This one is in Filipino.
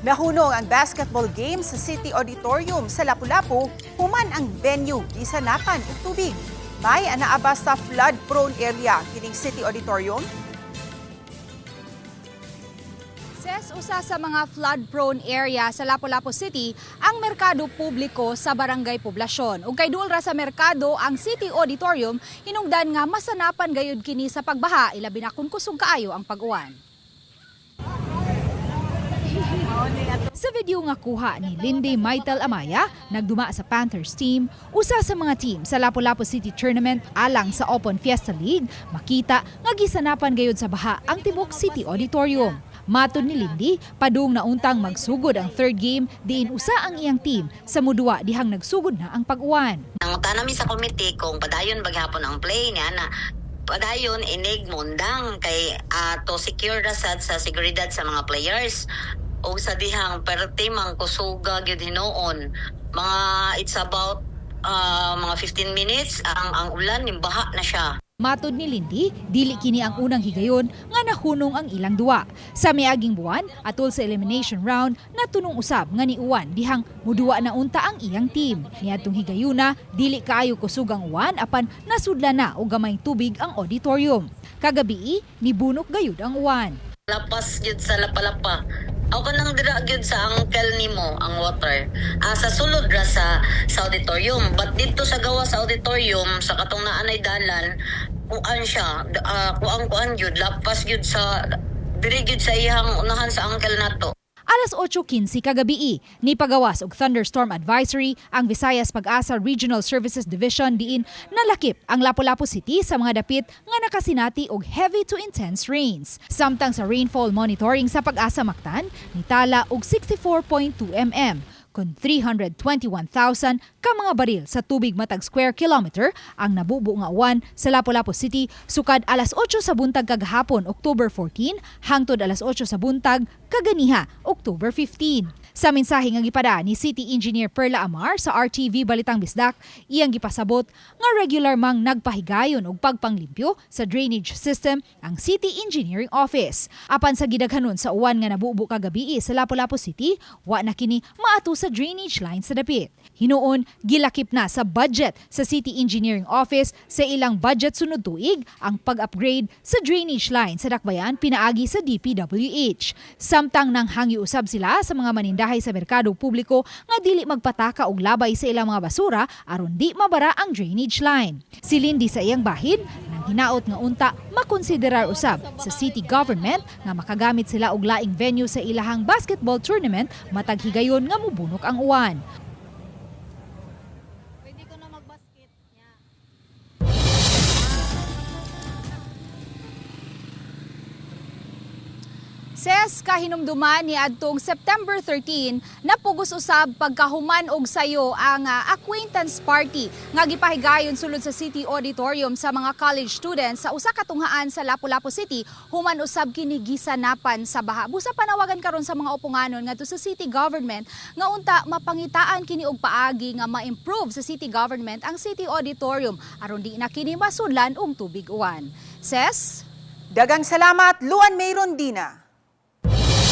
Nahunong ang basketball game sa City Auditorium sa Lapu-Lapu, human ang venue di sanapan og tubig. May anaaba sa flood-prone area kining City Auditorium. Usa sa mga flood-prone area sa Lapu-Lapu City ang merkado publiko sa Barangay Poblasyon. Ug kay duol ra sa merkado ang City Auditorium, hinungdan nga masanapan gayud kini sa pagbaha, ilabi na kun kusog kaayo ang pag-uwan. Sa video nga kuha ni Lindy Maitel Amaya, nagduma sa Panthers team, usa sa mga team sa Lapu-Lapu City Tournament alang sa Open Fiesta League, makita nga gisanapan gayud sa baha ang tibok City Auditorium. Matod ni Lindy, padung na untang magsugod ang third game, diin usa ang iyang team sa mudua dihang nagsugod na ang pag-uwan. Ang tanami sa komite kung padayon baghapon ang play niya na padayon inig mundang kay to secure rasad sa seguridad sa mga players o sa dihang perti mang kusuga gyud hinuon. Mga it's about mga 15 minutes ang ulan nimbaha na siya. Matod ni Lindy, dili kini ang unang higayon nga nahunong ang ilang duwa. Sa miaging buwan, atol sa elimination round, natunong usab nga ni Uwan dihang muduwa na unta ang iyang team. Niadtong higayuna, dili kaayo kusog ang uwan apan nasudla na og gamay tubig ang auditorium. Kagabi, nibunok gayud ang uwan. Lapas gyud sa lapalapa. Ako kanang dira gyud sa uncle nimo ang water. Sa sulod ra sa auditorium, but dito sa gawa sa auditorium sa katong naanay dalan, kuan siya, kuan gyud lapas gyud sa diri gyud sa iyang unahan sa uncle nato. Alas 8:15 kagabi, nipagawas og thunderstorm advisory ang Visayas Pag-asa Regional Services Division diin nalakip ang Lapu-Lapu City sa mga dapit nga nakasinati og heavy to intense rains. Samtang sa rainfall monitoring sa Pag-asa Mactan, nitala og 64.2 mm. Kun 321,000 ka mga baril sa tubig matag square kilometer ang nabubo nga uwan sa Lapu-Lapu City sukad alas 8 sa buntag kagahapon October 14 hangtod alas 8 sa buntag kaganiha October 15. Sa mensahe nga gipada ni City Engineer Perla Amar sa RTV Balitang Bisdak, iyang gipasabot nga regular mang nagpahigayon og pagpanglimpyo sa drainage system ang City Engineering Office. Apan sa gidaghanon sa uwan nga nabubo kagabi sa Lapu-Lapu City, wa na kini maato sa drainage line sa dapit. Hinuon, gilakip na sa budget sa City Engineering Office sa ilang budget sunod tuig ang pag-upgrade sa drainage line sa Dakbayan pinaagi sa DPWH. Samtang nang hangiusab sila sa mga manindahay sa merkado publiko nga dili magpataka og labay sa ilang mga basura aron di mabara ang drainage line. Si Lindy sa iyang bahin nang hinaot nga unta makonsiderar usab sa city government nga makagamit sila og laing venue sa ilahang basketball tournament matag higayon nga mubunok ang uwan. Ses kahinumduman ni adtong September 13 napugos usab pagkahuman og sayo ang acquaintance party nga gipahigayon sulod sa City Auditorium sa mga college students sa usa ka tunghaan sa Lapu-Lapu City human usab kini gisanapan sa baha. Busa panawagan karon sa mga uponganon ngadto sa city government nga unta mapangitaan kini og paagi nga ma-improve sa city government ang City Auditorium aron di na kini masudlan og tubig uwan. Ses, Dagang salamat, Luan May Rondina.